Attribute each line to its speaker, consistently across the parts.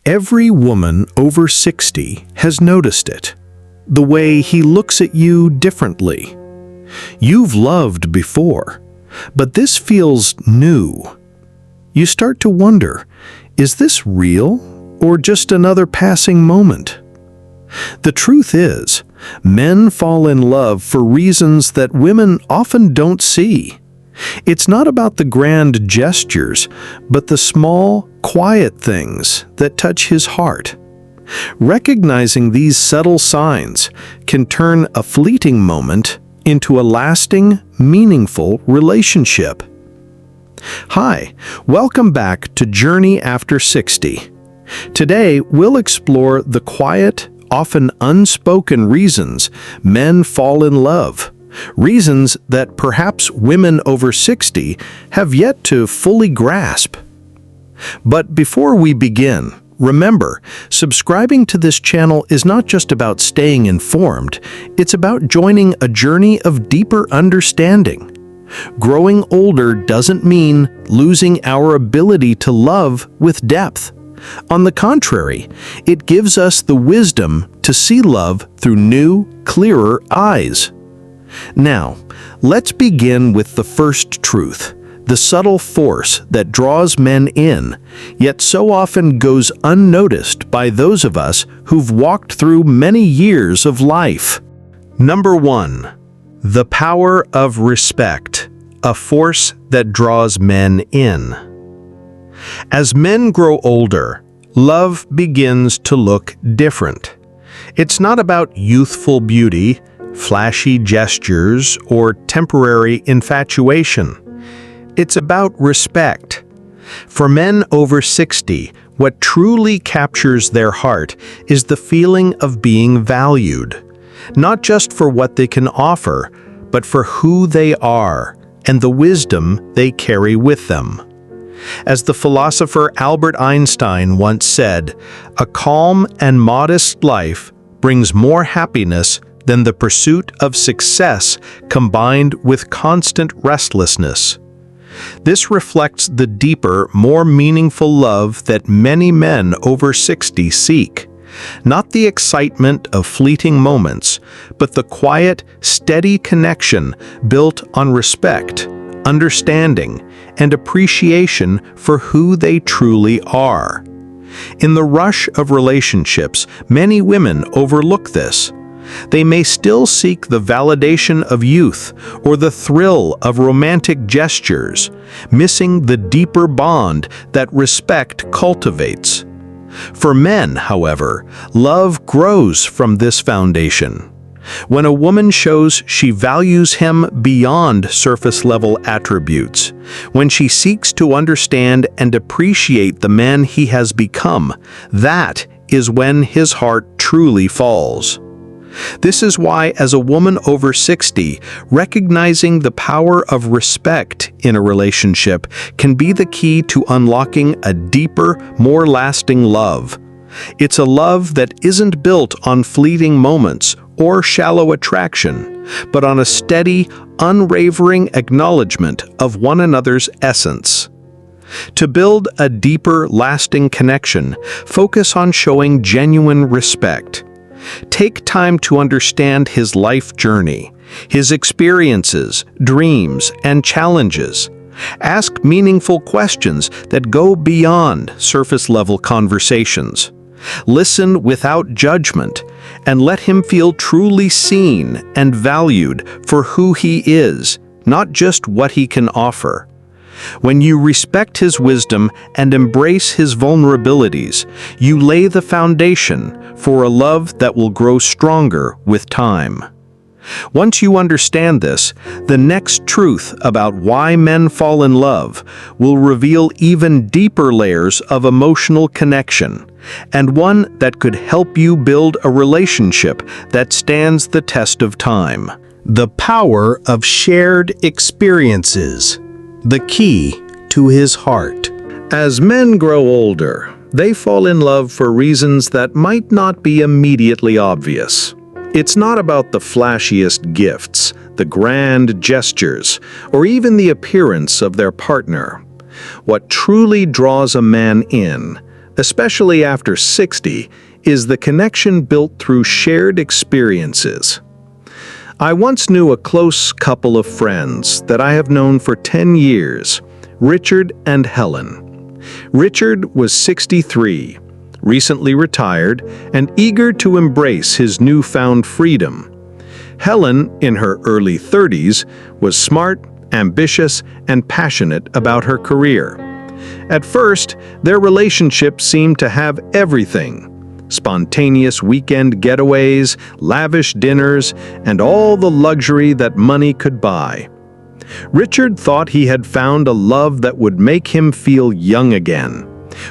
Speaker 1: Every woman over 60 has noticed it. The way he looks at you differently. You've loved before, but this feels new. You start to wonder, is this real or just another passing moment? The truth is, men fall in love for reasons that women often don't see. It's not about the grand gestures, but the small, quiet things that touch his heart. Recognizing these subtle signs can turn a fleeting moment into a lasting, meaningful relationship. Hi, welcome back to Journey After 60. Today, we'll explore the quiet, often unspoken reasons men fall in love. Reasons that perhaps women over 60 have yet to fully grasp. But before we begin, remember, subscribing to this channel is not just about staying informed, it's about joining a journey of deeper understanding. Growing older doesn't mean losing our ability to love with depth. On the contrary, it gives us the wisdom to see love through new, clearer eyes. Now, let's begin with the first truth, the subtle force that draws men in, yet so often goes unnoticed by those of us who've walked through many years of life. Number 1. The power of respect, a force that draws men in. As men grow older, love begins to look different. It's not about youthful beauty, flashy gestures, or temporary infatuation. It's about respect. For men over 60, what truly captures their heart is the feeling of being valued, not just for what they can offer, but for who they are and the wisdom they carry with them. As the philosopher Albert Einstein once said, "A calm and modest life brings more happiness than the pursuit of success combined with constant restlessness." This reflects the deeper, more meaningful love that many men over 60 seek. Not the excitement of fleeting moments, but the quiet, steady connection built on respect, understanding, and appreciation for who they truly are. In the rush of relationships, many women overlook this. They may still seek the validation of youth or the thrill of romantic gestures, missing the deeper bond that respect cultivates. For men, however, love grows from this foundation. When a woman shows she values him beyond surface-level attributes, when she seeks to understand and appreciate the man he has become, that is when his heart truly falls. This is why, as a woman over 60, recognizing the power of respect in a relationship can be the key to unlocking a deeper, more lasting love. It's a love that isn't built on fleeting moments or shallow attraction, but on a steady, unwavering acknowledgement of one another's essence. To build a deeper, lasting connection, focus on showing genuine respect. Take time to understand his life journey, his experiences, dreams, and challenges. Ask meaningful questions that go beyond surface-level conversations. Listen without judgment, and let him feel truly seen and valued for who he is, not just what he can offer. When you respect his wisdom and embrace his vulnerabilities, you lay the foundation for a love that will grow stronger with time. Once you understand this, the next truth about why men fall in love will reveal even deeper layers of emotional connection, and one that could help you build a relationship that stands the test of time. The power of shared experiences. The key to his heart. As men grow older, they fall in love for reasons that might not be immediately obvious. It's not about the flashiest gifts, the grand gestures, or even the appearance of their partner. What truly draws a man in, especially after 60, is the connection built through shared experiences. I once knew a close couple of friends that I have known for 10 years, Richard and Helen. Richard was 63, recently retired, and eager to embrace his newfound freedom. Helen, in her early 30s, was smart, ambitious, and passionate about her career. At first, their relationship seemed to have everything: spontaneous weekend getaways, lavish dinners, and all the luxury that money could buy. Richard thought he had found a love that would make him feel young again,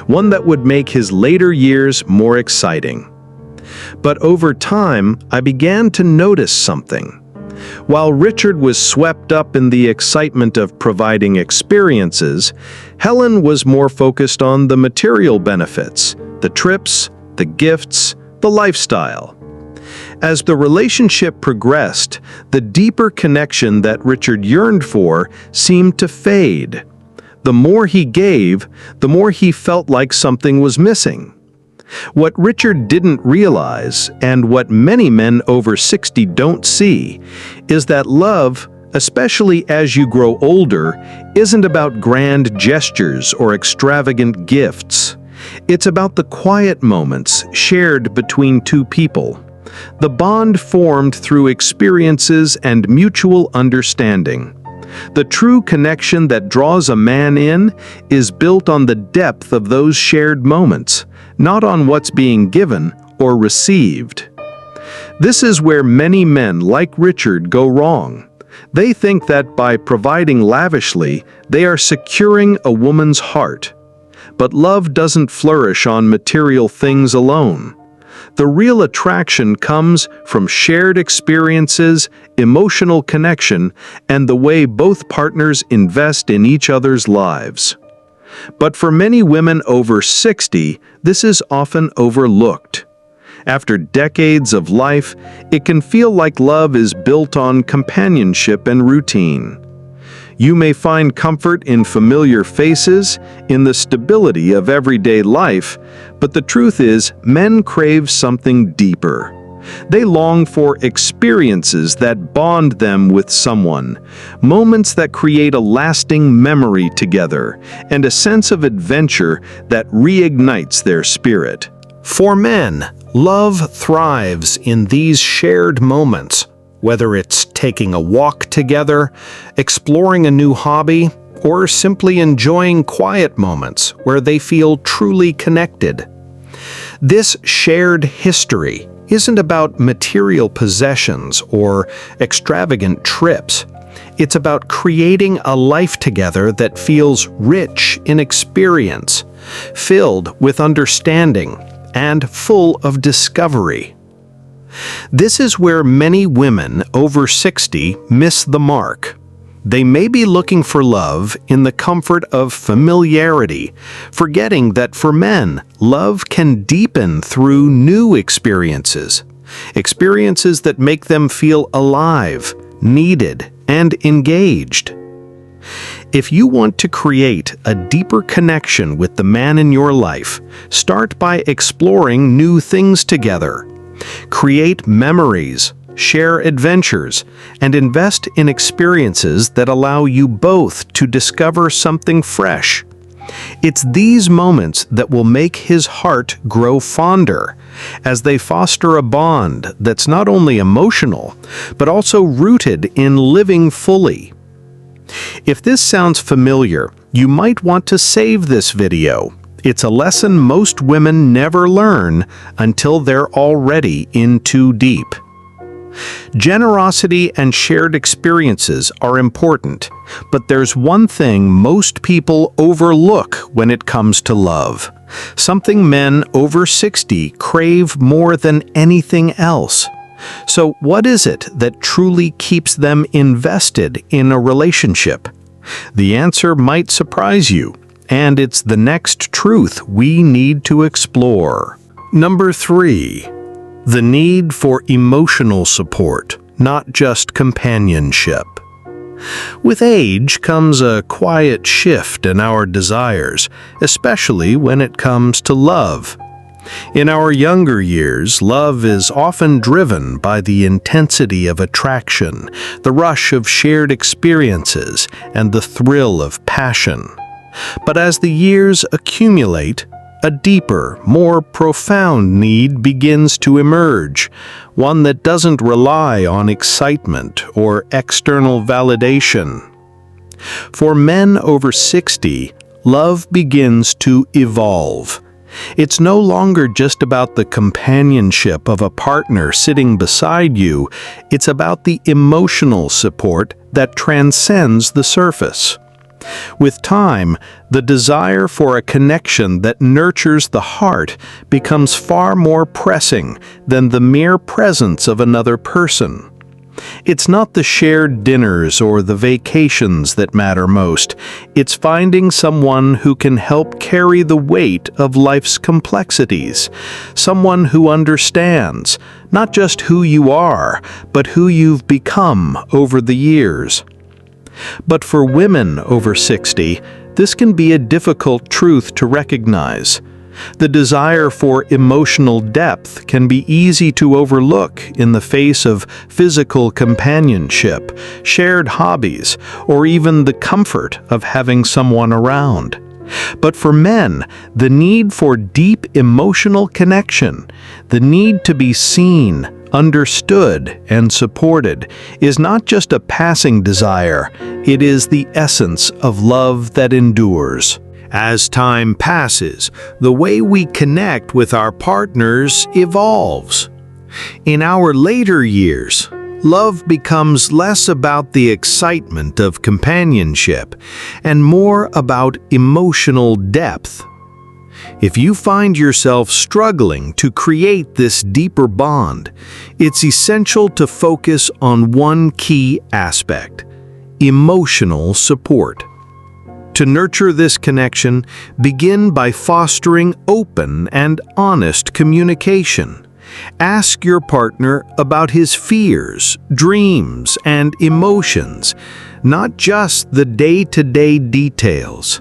Speaker 1: one that would make his later years more exciting. But over time, I began to notice something. While Richard was swept up in the excitement of providing experiences, Helen was more focused on the material benefits, the trips, the gifts, the lifestyle. As the relationship progressed, the deeper connection that Richard yearned for seemed to fade. The more he gave, the more he felt like something was missing. What Richard didn't realize, and what many men over 60 don't see, is that love, especially as you grow older, isn't about grand gestures or extravagant gifts. It's about the quiet moments shared between two people, the bond formed through experiences and mutual understanding. The true connection that draws a man in is built on the depth of those shared moments, not on what's being given or received. This is where many men like Richard go wrong. They think that by providing lavishly, they are securing a woman's heart. But love doesn't flourish on material things alone. The real attraction comes from shared experiences, emotional connection, and the way both partners invest in each other's lives. But for many women over 60, this is often overlooked. After decades of life, it can feel like love is built on companionship and routine. You may find comfort in familiar faces, in the stability of everyday life, but the truth is, men crave something deeper. They long for experiences that bond them with someone, moments that create a lasting memory together, and a sense of adventure that reignites their spirit. For men, love thrives in these shared moments. Whether it's taking a walk together, exploring a new hobby, or simply enjoying quiet moments where they feel truly connected. This shared history isn't about material possessions or extravagant trips. It's about creating a life together that feels rich in experience, filled with understanding, and full of discovery. This is where many women over 60 miss the mark. They may be looking for love in the comfort of familiarity, forgetting that for men, love can deepen through new experiences, experiences that make them feel alive, needed, and engaged. If you want to create a deeper connection with the man in your life, start by exploring new things together. Create memories, share adventures, and invest in experiences that allow you both to discover something fresh. It's these moments that will make his heart grow fonder, as they foster a bond that's not only emotional, but also rooted in living fully. If this sounds familiar, you might want to save this video. It's a lesson most women never learn until they're already in too deep. Generosity and shared experiences are important, but there's one thing most people overlook when it comes to love. Something men over 60 crave more than anything else. So what is it that truly keeps them invested in a relationship? The answer might surprise you, and it's the next truth we need to explore. Number 3. The need for emotional support, not just companionship. With age comes a quiet shift in our desires, especially when it comes to love. In our younger years, love is often driven by the intensity of attraction, the rush of shared experiences, and the thrill of passion. But as the years accumulate, a deeper, more profound need begins to emerge, one that doesn't rely on excitement or external validation. For men over 60, love begins to evolve. It's no longer just about the companionship of a partner sitting beside you, it's about the emotional support that transcends the surface. With time, the desire for a connection that nurtures the heart becomes far more pressing than the mere presence of another person. It's not the shared dinners or the vacations that matter most. It's finding someone who can help carry the weight of life's complexities. Someone who understands not just who you are, but who you've become over the years. But for women over 60, this can be a difficult truth to recognize. The desire for emotional depth can be easy to overlook in the face of physical companionship, shared hobbies, or even the comfort of having someone around. But for men, the need for deep emotional connection, the need to be seen, understood, and supported, is not just a passing desire, it is the essence of love that endures. As time passes, the way we connect with our partners evolves. In our later years, love becomes less about the excitement of companionship and more about emotional depth. If you find yourself struggling to create this deeper bond, it's essential to focus on one key aspect: emotional support. To nurture this connection, begin by fostering open and honest communication. Ask your partner about his fears, dreams, and emotions, not just the day-to-day details.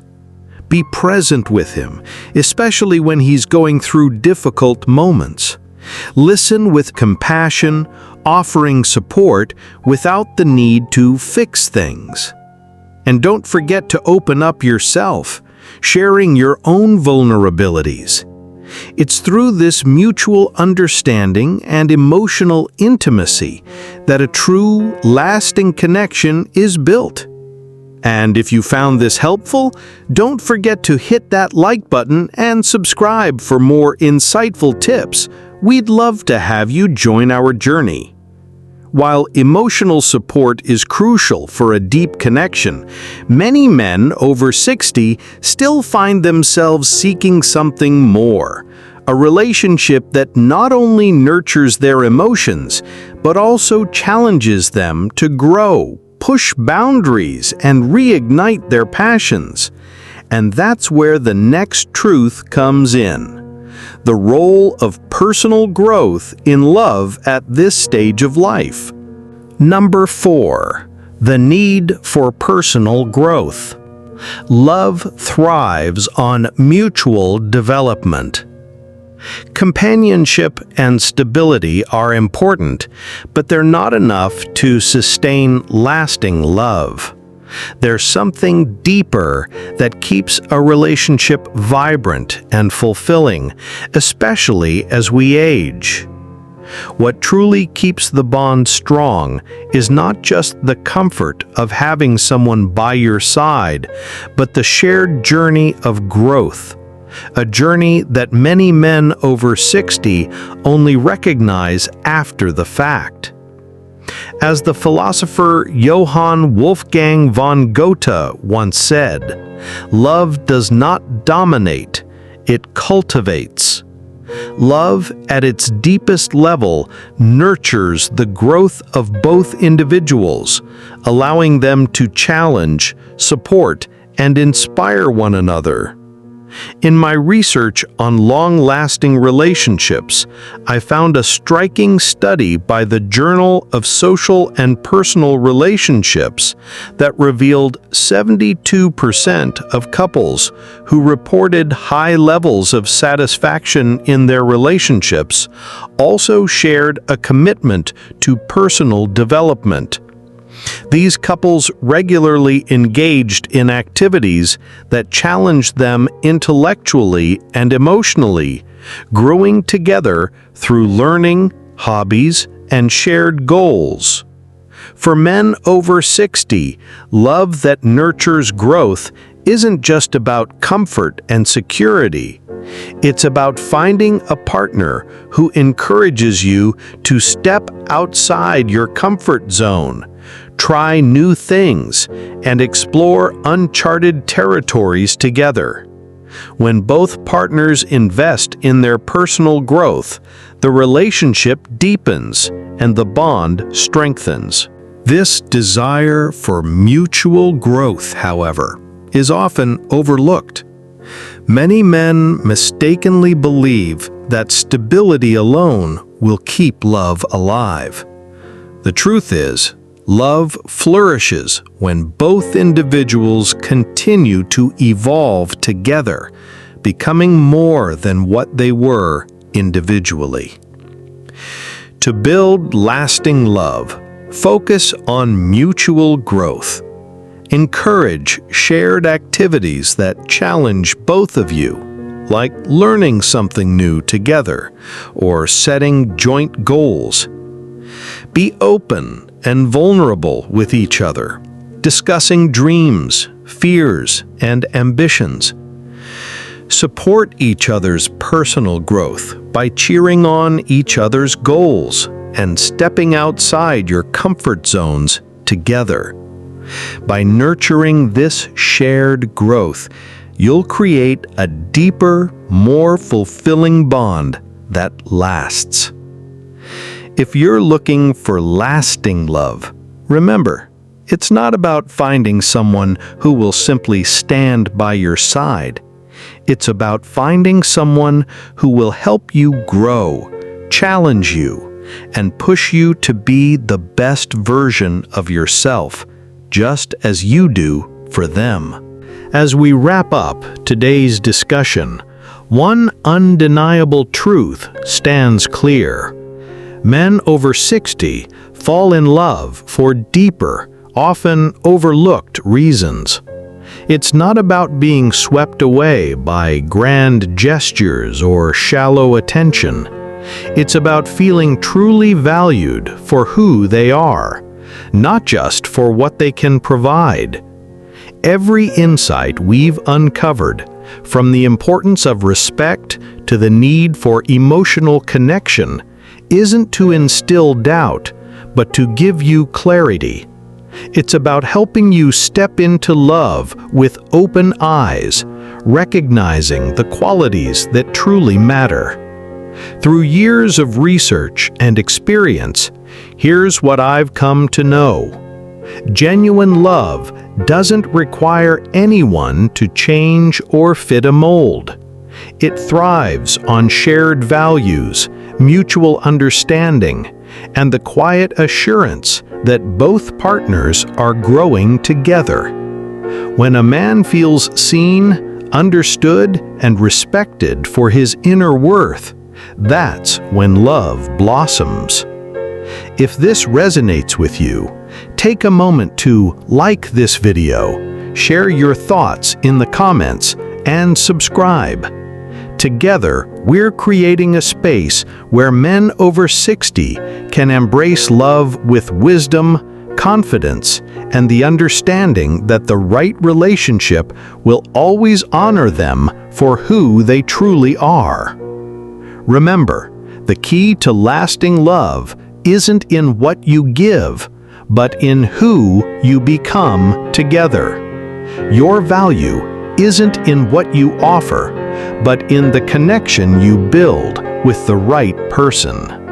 Speaker 1: Be present with him, especially when he's going through difficult moments. Listen with compassion, offering support without the need to fix things. And don't forget to open up yourself, sharing your own vulnerabilities. It's through this mutual understanding and emotional intimacy that a true, lasting connection is built. And if you found this helpful, don't forget to hit that like button and subscribe for more insightful tips. We'd love to have you join our journey. While emotional support is crucial for a deep connection, many men over 60 still find themselves seeking something more, a relationship that not only nurtures their emotions, but also challenges them to grow, push boundaries, and reignite their passions. And that's where the next truth comes in: the role of personal growth in love at this stage of life. Number 4, the need for personal growth. Love thrives on mutual development. Companionship and stability are important, but they're not enough to sustain lasting love. There's something deeper that keeps a relationship vibrant and fulfilling, especially as we age. What truly keeps the bond strong is not just the comfort of having someone by your side, but the shared journey of growth, a journey that many men over 60 only recognize after the fact. As the philosopher Johann Wolfgang von Goethe once said, "Love does not dominate, it cultivates." Love, at its deepest level, nurtures the growth of both individuals, allowing them to challenge, support, and inspire one another. In my research on long-lasting relationships, I found a striking study by the Journal of Social and Personal Relationships that revealed 72% of couples who reported high levels of satisfaction in their relationships also shared a commitment to personal development. These couples regularly engaged in activities that challenged them intellectually and emotionally, growing together through learning, hobbies, and shared goals. For men over 60, love that nurtures growth isn't just about comfort and security. It's about finding a partner who encourages you to step outside your comfort zone, try new things, and explore uncharted territories together. When both partners invest in their personal growth, the relationship deepens and the bond strengthens. This desire for mutual growth, however, is often overlooked. Many men mistakenly believe that stability alone will keep love alive. The truth is, love flourishes when both individuals continue to evolve together, becoming more than what they were individually. To build lasting love, focus on mutual growth. Encourage shared activities that challenge both of you, like learning something new together or setting joint goals. Be open and vulnerable with each other, discussing dreams, fears, and ambitions. Support each other's personal growth by cheering on each other's goals and stepping outside your comfort zones together. By nurturing this shared growth, you'll create a deeper, more fulfilling bond that lasts. If you're looking for lasting love, remember, it's not about finding someone who will simply stand by your side. It's about finding someone who will help you grow, challenge you, and push you to be the best version of yourself, just as you do for them. As we wrap up today's discussion, one undeniable truth stands clear. Men over 60 fall in love for deeper, often overlooked reasons. It's not about being swept away by grand gestures or shallow attention. It's about feeling truly valued for who they are, not just for what they can provide. Every insight we've uncovered, from the importance of respect to the need for emotional connection, isn't to instill doubt, but to give you clarity. It's about helping you step into love with open eyes, recognizing the qualities that truly matter. Through years of research and experience, here's what I've come to know. Genuine love doesn't require anyone to change or fit a mold. It thrives on shared values, mutual understanding, and the quiet assurance that both partners are growing together. When a man feels seen, understood, and respected for his inner worth, that's when love blossoms. If this resonates with you, take a moment to like this video, share your thoughts in the comments, and subscribe. Together, we're creating a space where men over 60 can embrace love with wisdom, confidence, and the understanding that the right relationship will always honor them for who they truly are. Remember, the key to lasting love isn't in what you give, but in who you become together. Your value isn't in what you offer, but in the connection you build with the right person.